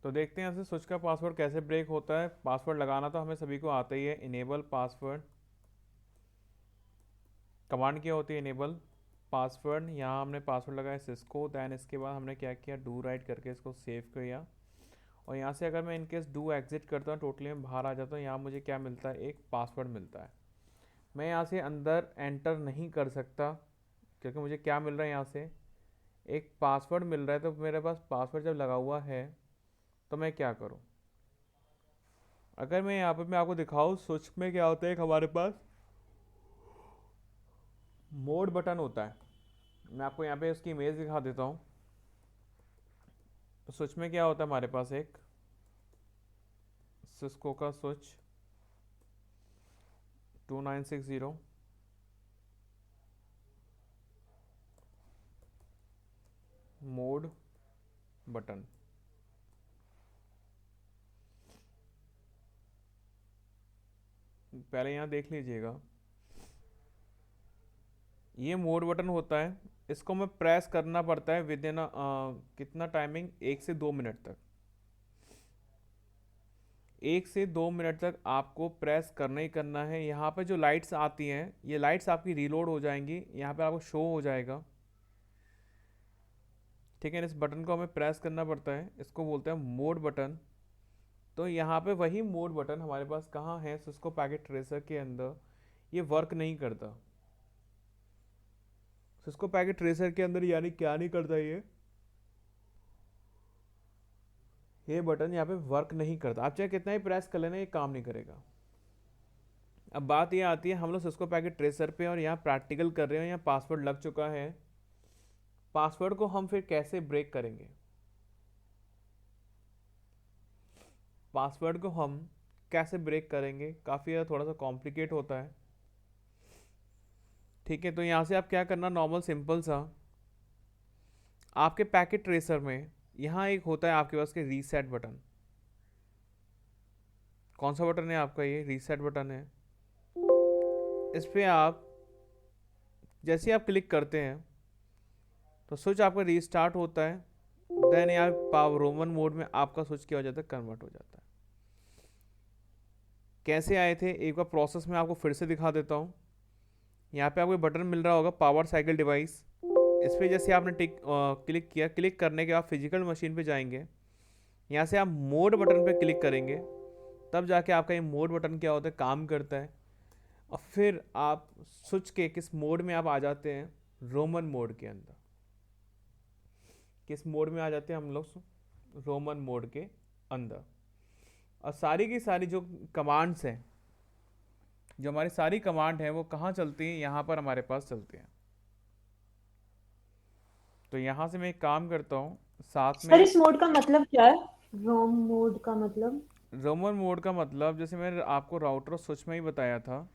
तो देखते हैं यहाँ से स्विच का पासवर्ड कैसे ब्रेक होता है। पासवर्ड लगाना तो हमें सभी को आता ही है। इनेबल पासवर्ड कमांड क्या होती है, इनेबल पासवर्ड। यहाँ हमने पासवर्ड लगाया सिस्को, दैन इसके बाद हमने क्या किया, डू राइट करके इसको सेव किया। और यहाँ से अगर मैं इनकेस डू एग्जिट करता हूँ, टोटली में बाहर आ जाता हूँ, यहाँ मुझे क्या मिलता है, एक पासवर्ड मिलता है। मैं यहाँ से अंदर एंटर नहीं कर सकता क्योंकि मुझे क्या मिल रहा है, यहाँ से एक पासवर्ड मिल रहा है। तो मेरे पास पासवर्ड जब लगा हुआ है तो मैं क्या करूँ। अगर मैं यहाँ पे मैं आपको दिखाऊँ स्विच में क्या होता है, एक हमारे पास मोड बटन होता है। मैं आपको यहाँ पे उसकी इमेज दिखा देता हूँ। तो स्विच में क्या होता है, हमारे पास एक सिस्को का स्विच 2960 मोड बटन। पहले यहाँ देख लीजिएगा, ये मोड बटन होता है। इसको मैं प्रेस करना पड़ता है विद इन कितना टाइमिंग, 1 से 2 मिनट तक। 1 से 2 मिनट तक आपको प्रेस करना ही करना है। यहाँ पे जो लाइट्स आती हैं, ये लाइट्स आपकी रीलोड हो जाएंगी, यहाँ पे आपको शो हो जाएगा। ठीक है, इस बटन को हमें प्रेस करना पड़ता है, इसको बोलते हैं मोड बटन। तो यहाँ पे वही मोड बटन हमारे पास कहाँ है, सिस्को पैकेट ट्रेसर के अंदर। ये वर्क नहीं करता सिस्को पैकेट ट्रेसर के अंदर, यानी क्या नहीं करता ये बटन यहाँ पे वर्क नहीं करता। आप चाहे कितना ही प्रेस कर लेना, ये काम नहीं करेगा। अब बात ये आती है, हम लोग सिस्को पैकेट ट्रेसर पे और यहाँ प्रैक्टिकल कर रहे हैं, यहाँ पासवर्ड लग चुका है। पासवर्ड को हम फिर कैसे ब्रेक करेंगे, पासवर्ड को हम कैसे ब्रेक करेंगे, काफ़ी ज़्यादा थोड़ा सा कॉम्प्लिकेट होता है। ठीक है, तो यहाँ से आप क्या करना, नॉर्मल सिंपल सा आपके पैकेट ट्रेसर में यहाँ एक होता है आपके पास के रीसेट बटन। कौन सा बटन है आपका, ये रीसेट बटन है। इस पर आप जैसे ही आप क्लिक करते हैं तो स्विच आपका रीस्टार्ट होता है। देन यहाँ पावर रोमन मोड में आपका स्विच क्या हो जाता है, कन्वर्ट हो जाता है। कैसे आए थे, एक बार प्रोसेस में आपको फिर से दिखा देता हूँ। यहाँ पे आपको बटन मिल रहा होगा पावर साइकिल डिवाइस। इस पर जैसे आपने क्लिक किया, क्लिक करने के बाद फिजिकल मशीन पे जाएंगे, यहाँ से आप मोड बटन पे क्लिक करेंगे, तब जाके आपका ये मोड बटन क्या होता है, काम करता है। और फिर आप स्विच के किस मोड में आप आ जाते हैं, रोमन मोड के अंदर। किस मोड में आ जाते हैं हम लोग, रोमन मोड के अंदर। और सारी की सारी जो कमांड्स हैं, जो हमारी सारी कमांड है, वो कहाँ चलती हैं, यहाँ पर हमारे पास चलती हैं। तो यहाँ से मैं एक काम करता हूँ साथ सर में। इस मोड का मतलब क्या है? रोम मोड का मतलब? रोमन मोड का मतलब, जैसे मैंने आपको राउटर और स्विच में ही बताया था,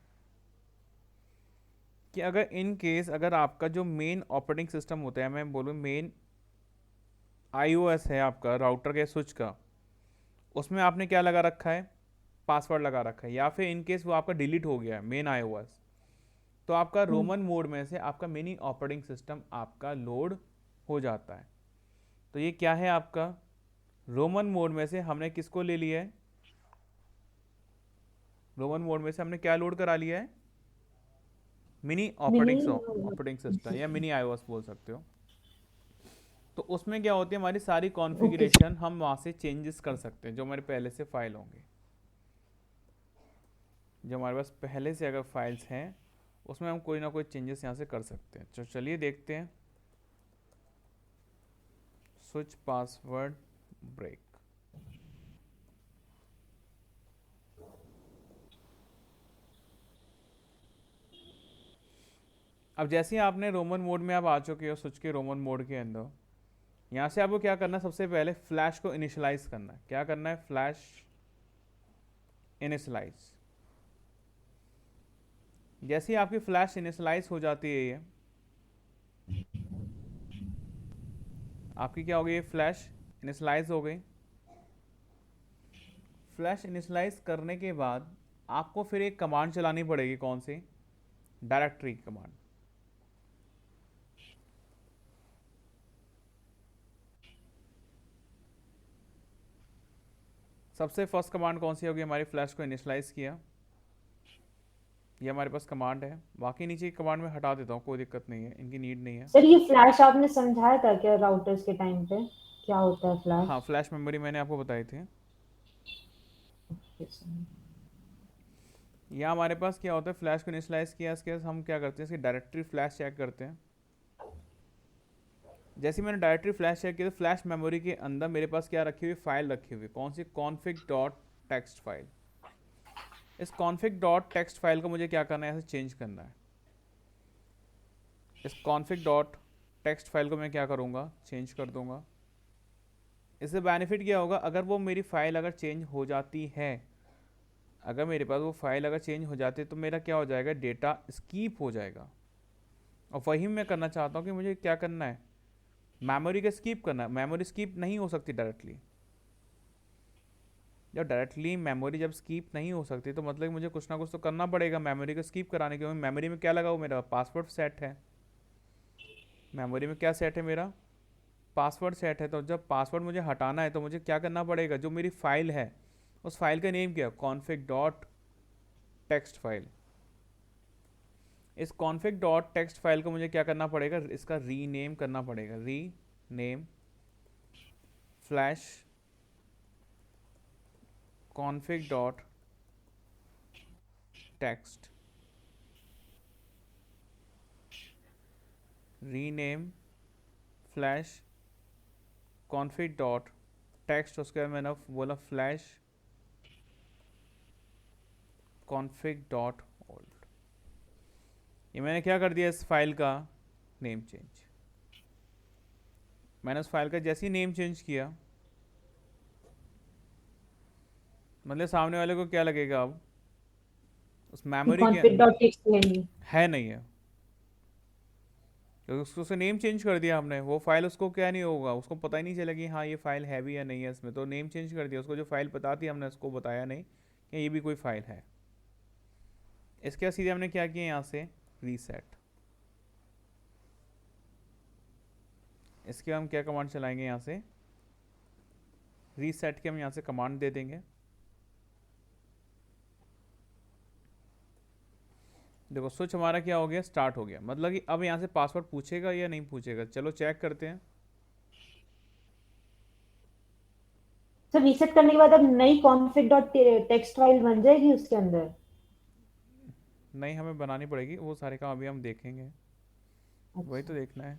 कि अगर इन केस अगर आपका जो मेन ऑपरेटिंग सिस्टम होता है, मैं बोलूँ मेन आईओएस है आपका राउटर के स्विच का, उसमें आपने क्या लगा रखा है, पासवर्ड लगा रखा है, या फिर इन केस वो आपका डिलीट हो गया है मेन आईओएस, तो आपका हम्म। रोमन मोड में से आपका मिनी ऑपरेटिंग सिस्टम आपका लोड हो जाता है। तो ये क्या है आपका, रोमन मोड में से हमने किसको ले लिया है, रोमन मोड में से हमने क्या लोड करा लिया है, मिनी मिनी ऑपरेटिंग सिस्टम या मिनी आईओएस बोल सकते हो। तो उसमें क्या होती है, हमारी सारी ओके सर। कॉन्फ़िगरेशन हम वहाँ से चेंजेस कर सकते हैं, जो हमारे पहले से फाइल होंगे, जो हमारे पास पहले से अगर फाइल्स हैं, उसमें हम कोई ना कोई चेंजेस यहाँ से कर सकते हैं। तो चलिए देखते हैं, स्विच पासवर्ड ब्रेक। अब जैसे ही आपने रोमन मोड में आप आ चुके हो, स्विच के रोमन मोड के अंदर, यहाँ से आपको क्या करना है, सबसे पहले फ्लैश को इनिशियलाइज करना है। क्या करना है, फ्लैश इनिशियलाइज। जैसे ही आपकी फ्लैश इनिशियलाइज हो जाती है, ये आपकी क्या हो गई, फ्लैश इनिशियलाइज हो गई। फ्लैश इनिशियलाइज करने के बाद आपको फिर एक कमांड चलानी पड़ेगी, कौन सी, डायरेक्टरी कमांड। सबसे फर्स्ट कमांड कौन सी होगी, हमारी फ्लैश को इनिशलाइज किया, ये हमारे पास कमांड है। बाकी नीचे की कमांड में हटा देता हूँ, कोई दिक्कत नहीं है, इनकी नीड नहीं है। सर ये फ्लैश आपने समझाया था क्या राउटर्स के टाइम पे, क्या होता है हाँ, फ्लैश? फ्लैश मेमोरी मैंने आपको बताई थी। यहाँ हमारे पास क्या होता है, फ्लैश को इनिशलाइज किया, इसके बाद हम क्या करते हैं, इसकी डायरेक्टरी फ्लैश चेक करते हैं। जैसे मैंने डायरेक्टरी फ्लैश चेक किया तो फ्लैश मेमोरी के अंदर मेरे पास क्या रखी हुई, फाइल रखी हुई, कौन सी, कॉन्फिग डॉट टेक्स्ट फाइल। इस कॉन्फिग डॉट टेक्स्ट फाइल को मुझे क्या करना है, ऐसे चेंज करना है। इस कॉन्फिग डॉट टेक्स्ट फाइल को मैं क्या करूँगा, चेंज कर दूंगा। इससे बेनिफिट क्या होगा, अगर वो मेरी फाइल अगर चेंज हो जाती है, अगर मेरे पास वो फाइल अगर चेंज हो जाती है तो मेरा क्या हो जाएगा, डेटा स्कीप हो जाएगा। और वही मैं करना चाहता हूँ कि मुझे क्या करना है, मेमोरी का स्कीप करना है। मेमोरी स्कीप नहीं हो सकती डायरेक्टली। जब डायरेक्टली मेमोरी जब स्कीप नहीं हो सकती तो मतलब मुझे कुछ ना कुछ तो करना पड़ेगा मेमोरी को स्कीप कराने के लिए। मेमोरी में क्या लगा हुआ, मेरा पासवर्ड सेट है। मेमोरी में क्या सेट है, मेरा पासवर्ड सेट है। तो जब पासवर्ड मुझे हटाना है तो मुझे क्या करना पड़ेगा, जो मेरी फाइल है उस फाइल का नेम क्या है, कॉन्फिग डॉट टेक्स्ट फाइल। इस कॉन्फिग डॉट टेक्स्ट फाइल को मुझे क्या करना पड़ेगा, इसका रीनेम करना पड़ेगा। री name flash config dot text, rename flash config dot text. उसके बाद मैंने बोला फ्लैश कॉन्फिग डॉट ओल्ड। ये मैंने क्या कर दिया, इस फाइल का नेम चेंज। मैंने उस फाइल का जैसे ही नेम चेंज किया, मतलब सामने वाले को क्या लगेगा, अब उस मेमोरी के कॉन्फिग डॉट टेक्स्ट लेंगे। है नहीं है, क्योंकि उसको से नेम चेंज कर दिया हमने। वो फाइल उसको क्या नहीं होगा, उसको पता ही नहीं चलेगा कि हाँ ये फाइल है भी या नहीं है इसमें। तो नेम चेंज कर दिया, उसको जो फाइल पता थी हमने उसको बताया नहीं कि ये भी कोई फाइल है। इसके बाद सीधे हमने क्या किया, यहाँ से रीसेट। इसके हम क्या कमांड चलाएंगे, यहाँ से रीसेट के हम यहाँ से कमांड दे देंगे। देखो स्विच हमारा क्या हो गया, स्टार्ट हो गया। मतलब कि अब यहाँ से पासवर्ड पूछेगा या नहीं पूछेगा, चलो चेक करते हैं। सर रीसेट करने के बाद अब नई कॉन्फिग डॉट टेक्स्ट फाइल बन जाएगी उसके अंदर? नहीं, हमें बनानी पड़ेगी, वो सारे काम अभी हम देखेंगे, वही अच्छा। तो देखना है।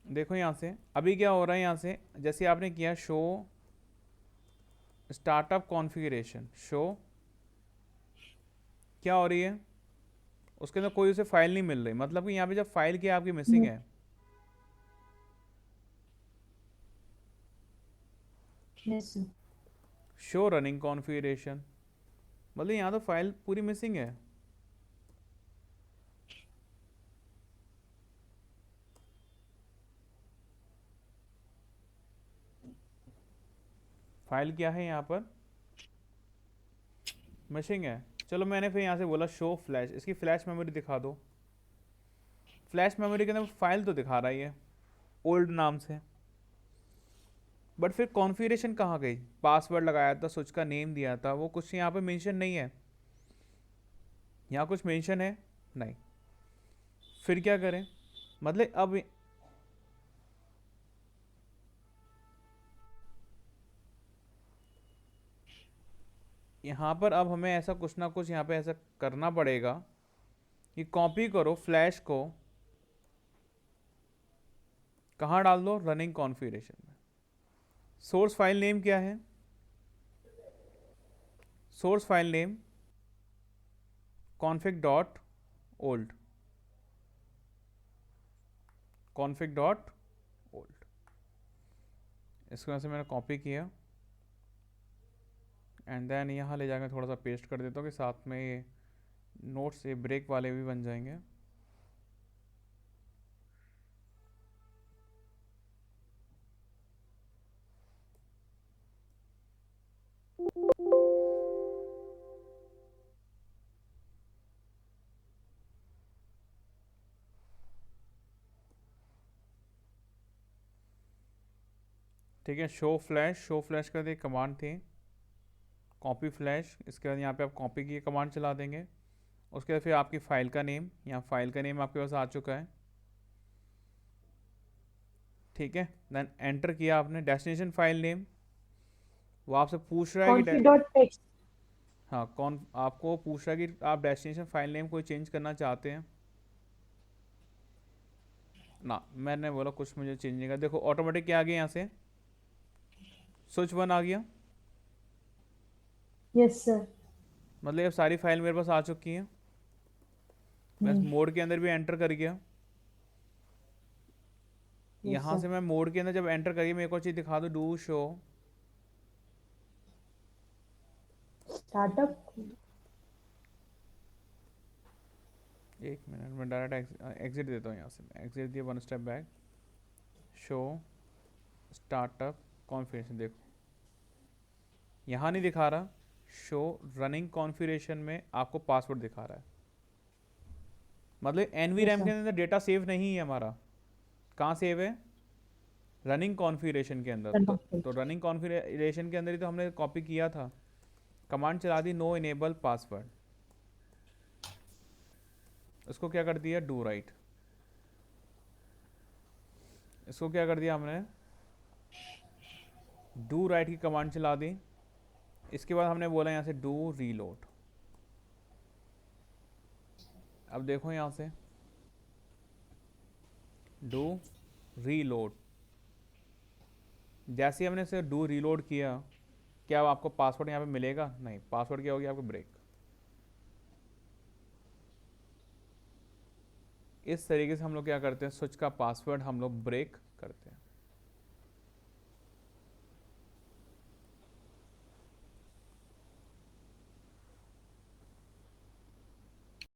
देखो यहाँ से अभी क्या हो रहा है, यहाँ से जैसे आपने किया शो स्टार्टअप कॉन्फ़िगरेशन, शो क्या हो रही है, उसके अंदर कोई उसे फाइल नहीं मिल रही। मतलब कि यहाँ पे जब फाइल क्या आपकी मिसिंग है, yes sir. Show running configuration, मतलब यहाँ तो फाइल पूरी मिसिंग है। फाइल क्या है यहाँ पर, मिसिंग है। चलो मैंने फिर यहाँ से बोला शो फ्लैश, इसकी फ्लैश मेमोरी दिखा दो। फ्लैश मेमोरी के अंदर फाइल तो दिखा रहा ही है ओल्ड नाम से, बट फिर कॉन्फ़िगरेशन कहाँ गई। पासवर्ड लगाया था, स्विच का नेम दिया था, वो कुछ यहाँ पे मेंशन नहीं है। यहाँ कुछ मेंशन है नहीं, फिर क्या करें। मतलब अब यहाँ पर अब हमें ऐसा कुछ ना कुछ यहाँ पे ऐसा करना पड़ेगा कि कॉपी करो फ्लैश को, कहाँ डाल दो, रनिंग कॉन्फ़िगरेशन में। सोर्स फाइल नेम क्या है, source file name config dot old, config dot old. इसको यहाँ से मैंने कॉपी किया एंड देन यहाँ ले जाकर थोड़ा सा पेस्ट कर देता हूँ कि साथ में ये नोट्स ये ब्रेक वाले भी बन जाएंगे। ठीक है। शो फ्लैश कर दी कमांड थी, कॉपी फ्लैश, इसके बाद यहाँ पे आप कॉपी की कमांड चला देंगे। उसके बाद फिर आपकी फ़ाइल का नेम, यहाँ फाइल का नेम आपके पास आ चुका है, ठीक है। देन एंटर किया आपने डेस्टिनेशन फाइल नेम, वो आपसे पूछ रहा है कि config डॉट टेक्स्ट। हाँ कौन आपको पूछ रहा है कि आप डेस्टिनेशन फाइल नेम कोई चेंज करना चाहते हैं ना। मैंने बोला कुछ मुझे चेंज नहीं करना। देखो ऑटोमेटिक क्या आ गया यहाँ से, स्विच वन आ गया, यस सर। मतलब अब सारी फाइल मेरे पास आ चुकी हैं। मैं मोड के अंदर भी एंटर कर गया। यस यहाँ सर। से मैं मोड के अंदर जब एंटर करिए मेरे को चीज़ दिखा दो, डू शो स्टार्टअप। एक मिनट में डायरेक्ट एग्जिट देता हूँ यहाँ से। एग्जिट दिया, one step back, show startup configuration. देखो यहाँ नहीं दिखा रहा, शो रनिंग कॉन्फ़िगरेशन में आपको पासवर्ड दिखा रहा है, मतलब एनवी रैम के अंदर डेटा सेव नहीं है हमारा। कहाँ सेव है, रनिंग कॉन्फ़िगरेशन के अंदर। तो रनिंग कॉन्फ़िगरेशन के अंदर ही तो हमने कॉपी किया था। कमांड चला दी नो इनेबल पासवर्ड, इसको क्या कर दिया, डू राइट। इसको क्या कर दिया हमने, डू राइट की कमांड चला दी। इसके बाद हमने बोला यहाँ से डू रीलोड। अब देखो यहाँ से डू रीलोड, जैसे ही हमने इसे डू रीलोड किया, क्या आपको पासवर्ड यहाँ पे मिलेगा, नहीं, पासवर्ड क्या होगी आपको ब्रेक। इस तरीके से हम लोग क्या करते हैं, स्विच का पासवर्ड हम लोग ब्रेक करते हैं।